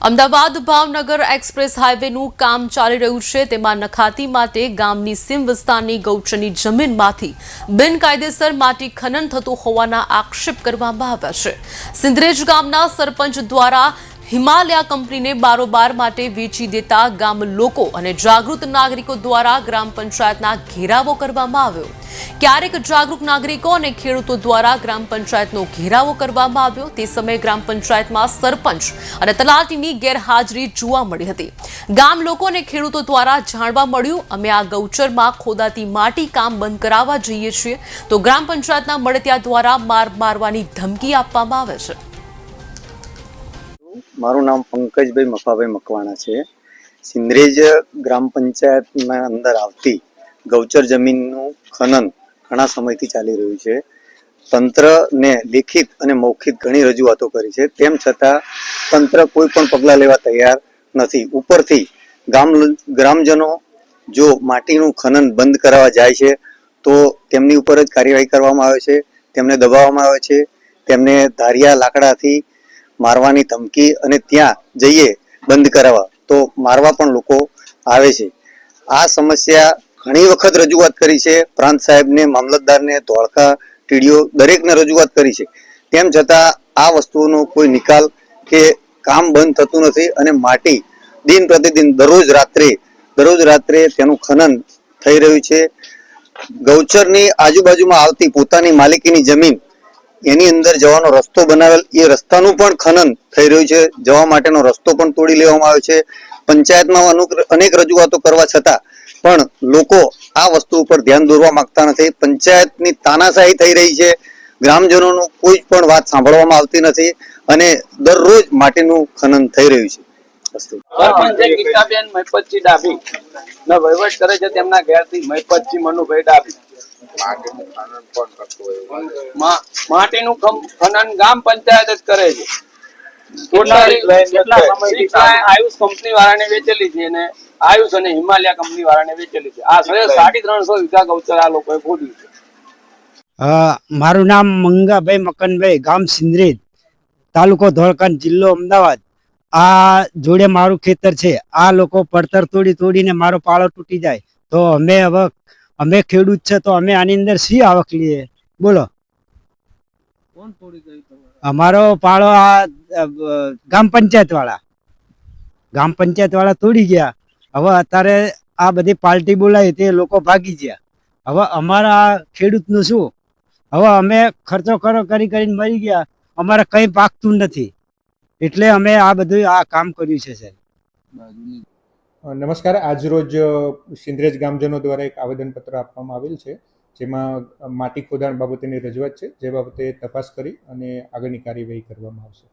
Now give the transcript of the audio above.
Ahmedabad Bhavnagar express હાઈવેનું કામ ચાલી રહ્યું છે। તેમાં નખાતી માટે ગામની સીમ વિસ્તારની ગૌચરની જમીનમાંથી બિનકાયદેસર માટી ખનન થતું હોવાના આક્ષેપ કરવામાં આવ્યા છે। સિંદરેજ ગામના સરપંચ દ્વારા હિમાલયા કંપનીને બારોબાર માટે વેચી દેતા ગામ લોકો અને જાગૃત નાગરિકો દ્વારા ગ્રામ પંચાયતના ઘેરાવો કરવામાં આવ્યો। ક્યારેક જાગૃત નાગરિકો અને ખેડૂતો દ્વારા ગ્રામ પંચાયતનો ઘેરાવો કરવામાં આવ્યો। તે સમયે ગ્રામ પંચાયતમાં સરપંચ અને તલાટીની ગેરહાજરી જોવા મળી હતી। ગામ લોકો અને ખેડૂતો દ્વારા જાણવા મળ્યું, અમે આ ગૌચરમાં ખોદાતી માટી કામ બંધ કરાવવા જઈએ છીએ તો ગ્રામ પંચાયતના મળતિયા દ્વારા મારવાની ધમકી આપવામાં આવે છે। મારું નામ પંકજભાઈ મફાભાઈ મકવાણા છે। સિંદરેજ ગ્રામ પંચાયતના અંદર આવતી ગૌચર જમીનનું ખનન ઘણા સમયથી ચાલી રહ્યું છે। તંત્રને લેખિત અને મૌખિક ઘણી રજૂઆતો કરી છે, તેમ છતાં તંત્ર કોઈ પણ પગલાં લેવા તૈયાર નથી। ઉપરથી ગ્રામજનો જો માટીનું ખનન બંધ કરાવવા જાય છે તો તેમની ઉપર જ કાર્યવાહી કરવામાં આવે છે, તેમને દબાવવામાં આવે છે, તેમને ધારિયા લાકડાથી મારવાની ધમકી અને ત્યાં જઈએ બંધ કરાવવા તો મારવા પણ લોકો આવે છે। આ સમસ્યા ઘણી વખત રજૂઆત કરી છે, પ્રાંત સાહેબને, મામલતદારને, ધોળકા ટીડીઓ દરેકને રજૂઆત કરી છે, તેમ છતાં આ વસ્તુનો કોઈ નિકાલ કે કામ બંધ થતું નથી અને માટી દિન પ્રતિદિન દરરોજ રાત્રે તેનું ખનન થઈ રહ્યું છે। ગૌચરની આજુબાજુમાં આવતી પોતાની માલિકીની જમીન એની અંદર જવાનો રસ્તો બનાવેલ, એ રસ્તાનું પણ ખનન થઈ રહ્યું છે, જવા માટેનો રસ્તો પણ તોડી લેવામાં આવ્યો છે। પંચાયતમાં અનેક રજૂઆતો કરવા છતાં પણ લોકો આ વસ્તુ ઉપર ધ્યાન દોરવા માંગતા નથી। પંચાયતની તાનાશાહી થઈ રહી છે, ગ્રામજનોનું કોઈ પણ વાત સાંભળવામાં આવતી નથી અને દરરોજ માટીનું ખનન થઈ રહ્યું છે। વહીવટ કરે છે તેમના ઘેરથી મહિપતજી મનુભાઈ ડાભી માટીનું ખનન ગામ પંચાયત જ કરે છે। આયુષ કંપની વાળાને વેચેલી છે અને આયુષ અને હિમાલયા કંપની વાળાને વેચેલી છે। આશરે 350 વીઘા ગૌચર આ લોકોએ ખોદ્યું છે। મારું નામ મંગાભાઈ મકનભાઈ, ગામ સિંદરેજ, તાલુકો ધોળકા, જિલ્લો અમદાવાદ। આ જોડે મારું ખેતર છે। આ લોકો પડતર તોડીને મારો પાળો તૂટી જાય તો અમે ખેડૂત છે તો અમે આની અંદર શી આવક લઈએ? બોલો, અમારો પાળો આ ગ્રામ પંચાયત વાળા તોડી ગયા। હવે અત્યારે આ બધી પાર્ટી બોલાવી તે લોકો ભાગી ગયા। હવે અમારા ખેડૂતનું શું? હવે અમે ખર્ચો કરીને મરી ગયા, અમારે કંઈ પાકતું નથી, એટલે અમે આ બધું આ કામ કર્યું છે સાહેબ। નમસ્કાર, આજરોજ સિંદરેજ ગામજનો દ્વારા એક આવેદનપત્ર આપવામાં આવેલ છે, જેમાં માટી ખોદાણ બાબતેની રજૂઆત છે, જે બાબતે તપાસ કરી અને આગળની કાર્યવાહી કરવામાં આવશે।